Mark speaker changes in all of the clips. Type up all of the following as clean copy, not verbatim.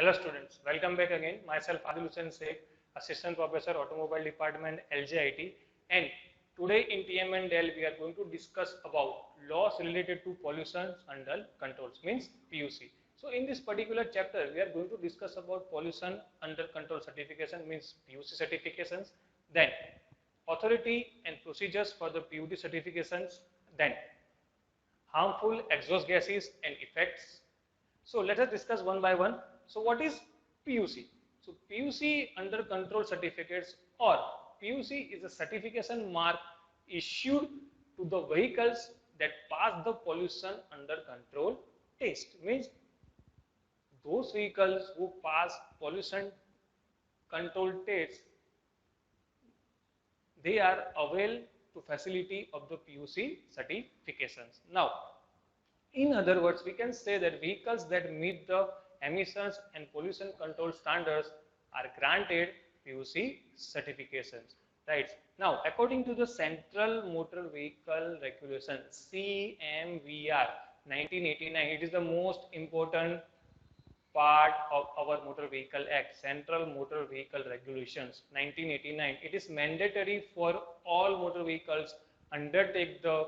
Speaker 1: Hello students, welcome back again. Myself Adil Hussain Sheikh, Assistant Professor Automobile Department LJIT, and today in TMNDL we are going to discuss about laws related to pollution under controls, means PUC. So in this particular chapter we are going to discuss about pollution under control certification, means PUC certifications, then authority and procedures for the PUD certifications, then harmful exhaust gases and effects. So let us discuss one by one. So what is PUC? So PUC under control certificates, or PUC is a certification mark issued to the vehicles that pass the pollution under control test. Means those vehicles who pass pollution control tests, they are available to facility of the PUC certifications. Now, in other words, we can say that vehicles that meet the emissions and pollution control standards are granted PUC certifications. Right. Now, according to the Central Motor Vehicle Regulation CMVR 1989, it is the most important part of our Motor Vehicle Act, Central Motor Vehicle Regulations 1989. It is mandatory for all motor vehicles undertake the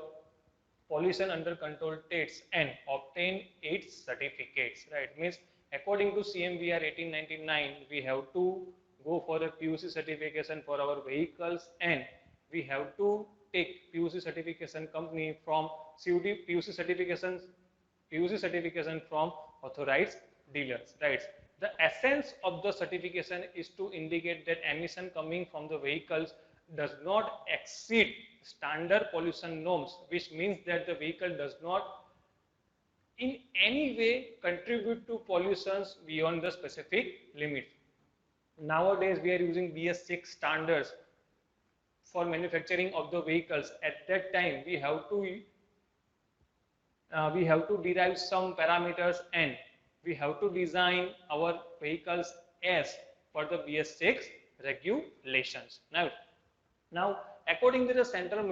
Speaker 1: pollution under control tests and obtain its certificates. Right, means according to CMVR 1899, we have to go for a PUC certification for our vehicles, and we have to take PUC certification company from CUD PUC certification from authorized dealers. Right, the essence of the certification is to indicate that emission coming from the vehicles does not exceed standard pollution norms, which means that the vehicle does not in any way contribute to pollutions beyond the specific limit. Nowadays we are using BS6 standards for manufacturing of the vehicles. At that time we have to derive some parameters, and we have to design our vehicles as per the BS6 regulations. Now, according to the Central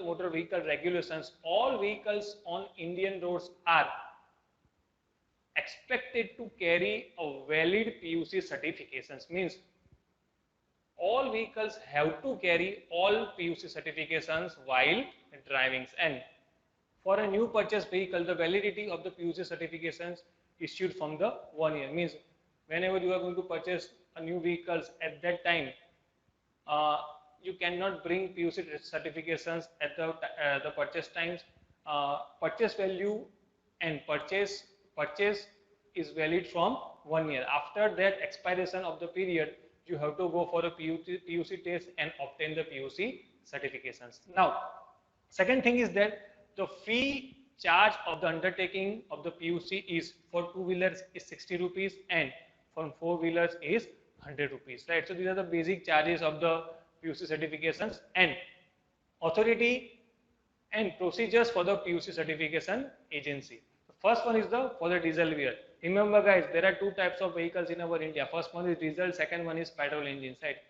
Speaker 1: Motor Vehicle Regulations, all vehicles on Indian roads are expected to carry a valid PUC certifications. Means all vehicles have to carry all PUC certifications while driving. And for a new purchase vehicle, the validity of the PUC certifications issued from the 1 year. Means whenever you are going to purchase a new vehicles, at that time you cannot bring PUC certifications at the purchase times. Purchase value and purchase is valid from 1 year. After that expiration of the period, you have to go for a PUC test and obtain the PUC certifications. Now, second thing is that the fee charge of the undertaking of the PUC is for two-wheelers is 60 rupees and for four-wheelers is 100 rupees. Right. So these are the basic charges of the PUC certifications and authority and procedures for the PUC certification agency. The first one is for the diesel vehicle. Remember guys, there are two types of vehicles in our India. First one is diesel, second one is petrol engines. Right?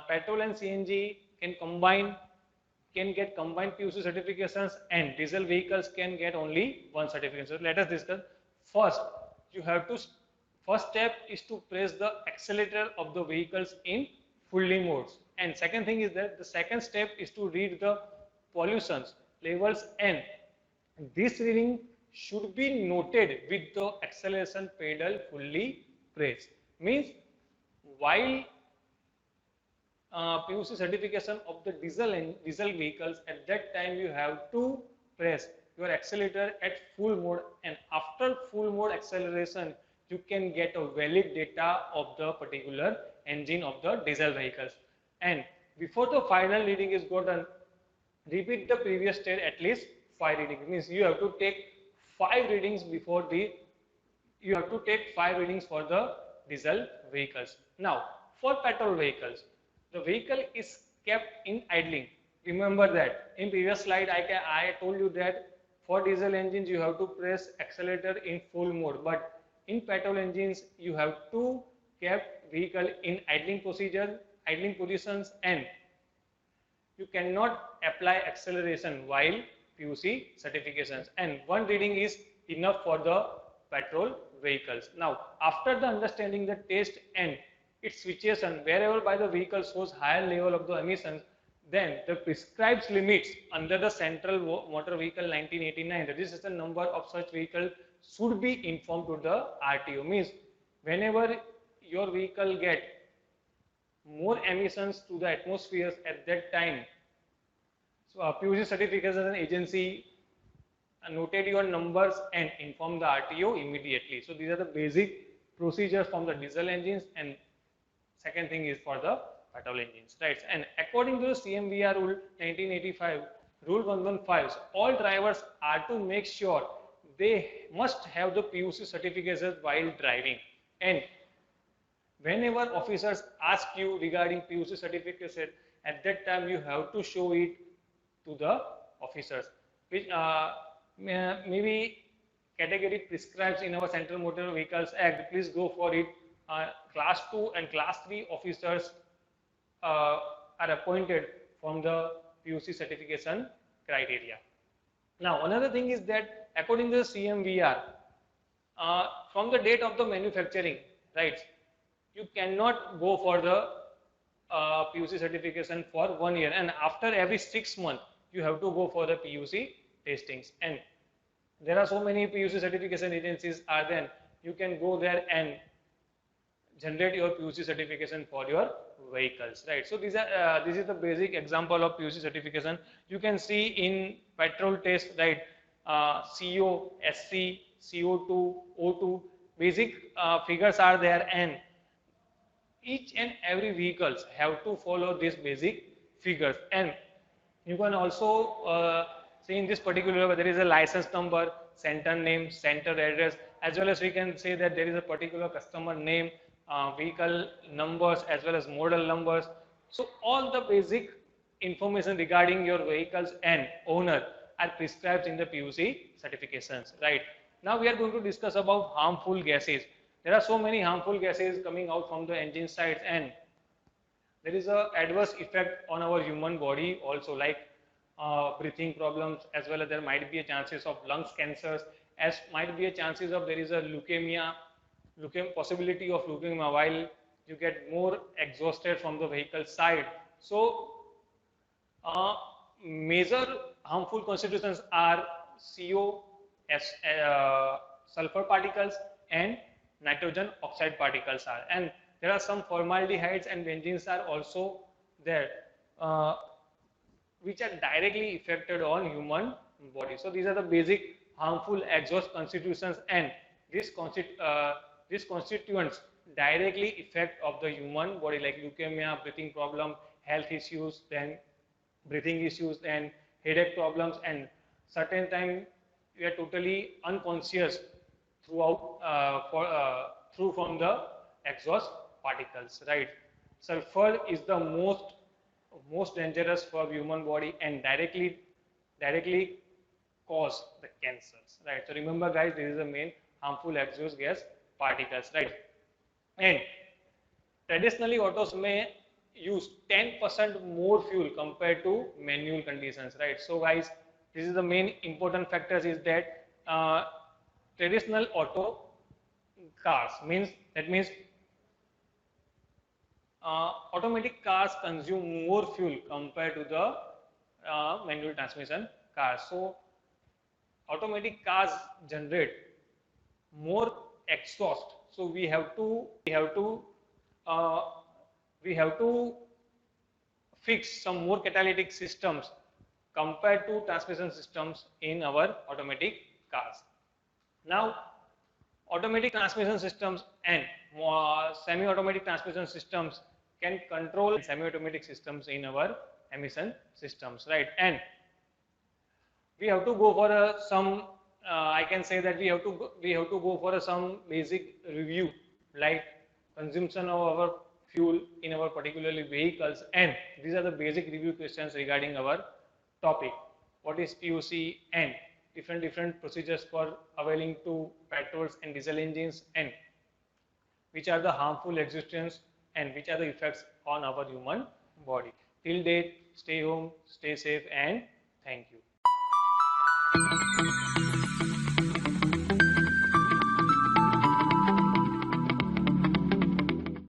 Speaker 1: Petrol and CNG can get combined PUC certifications, and diesel vehicles can get only one certification. So let us discuss. First step is to press the accelerator of the vehicles in fully modes, and second thing is that the second step is to read the pollutions levels, and this reading should be noted with the acceleration pedal fully pressed. Means while PUC certification of the diesel vehicles, at that time you have to press your accelerator at full mode, and after full mode acceleration you can get a valid data of the particular engine of the diesel vehicles. And before the final reading is gotten, repeat the previous step at least 5 readings. Means you have to take 5 readings for the diesel vehicles. Now, for petrol vehicles, the vehicle is kept in idling. Remember that in previous slide I told you that for diesel engines you have to press accelerator in full mode, but in petrol engines you have to kept vehicle in idling positions, and you cannot apply acceleration while PUC certifications, and one reading is enough for the petrol vehicles. Now, after the understanding the test and its situation, wherever by the vehicle shows higher level of the emissions, then the prescribed limits under the Central Motor Vehicle 1989 registration number of such vehicle should be informed to the RTO. Means whenever your vehicle get more emissions to the atmosphere at that time, so PUC certification agency noted your numbers and inform the RTO immediately. So these are the basic procedures from the diesel engines, and second thing is for the petrol engines, right? And according to the CMVR rule 1985, rule 115, all drivers are to make sure they must have the PUC certifications while driving. And whenever officers ask you regarding PUC certification, at that time you have to show it to the officers, which maybe category prescribes in our Central Motor Vehicles Act. Please go for it. Class 2 and Class 3 officers are appointed from the PUC certification criteria. Now, another thing is that according to the CMVR, from the date of the manufacturing, right, you cannot go for the PUC certification for 1 year, and after every 6 months, you have to go for the PUC testings. And there are so many PUC certification agencies are there. You can go there and generate your PUC certification for your vehicles, right? So these are this is the basic example of PUC certification. You can see in petrol test, right? CO, SC, CO2, O2, basic figures are there, and each and every vehicles have to follow these basic figures. And you can also see in this particular there is a license number, center name, center address, as well as we can say that there is a particular customer name, vehicle numbers, as well as model numbers. So all the basic information regarding your vehicles and owner are prescribed in the PUC certifications, right? Now we are going to discuss about harmful gases. There are so many harmful gases coming out from the engine sides, and there is a adverse effect on our human body also, like breathing problems, as well as there might be a chances of lungs cancers, as might be a chances of there is a leukemia, possibility of leukemia while you get more exhausted from the vehicle side. So major harmful constituents are CO, sulfur particles, and nitrogen oxide particles are, and there are some formaldehydes and benzene are also there, which are directly affected on human body. So these are the basic harmful exhaust constituents, and these constituents directly affect of the human body, like leukemia, breathing problem, health issues, then breathing issues, and headache problems, and certain time we are totally unconscious throughout through from the exhaust particles, right? Sulfur is the most dangerous for human body and directly cause the cancers, right? So remember guys, this is the main harmful exhaust gas particles, right? And traditionally autos may use 10% more fuel compared to manual conditions, right? So guys, this is the main important factors is that traditional auto cars means automatic cars consume more fuel compared to the manual transmission cars. So automatic cars generate more exhaust. So we have to fix some more catalytic systems compared to transmission systems in our automatic cars. Now, automatic transmission systems and semi-automatic transmission systems can control semi-automatic systems in our emission systems, right? And we have to go for some I can say that we have to go for some basic review, like consumption of our fuel in our particularly vehicles, and these are the basic review questions regarding our topic. What is PUC and different procedures for availing to petrols and diesel engines, and which are the harmful existence and which are the effects on our human body. Till date, stay home, stay safe, and thank you.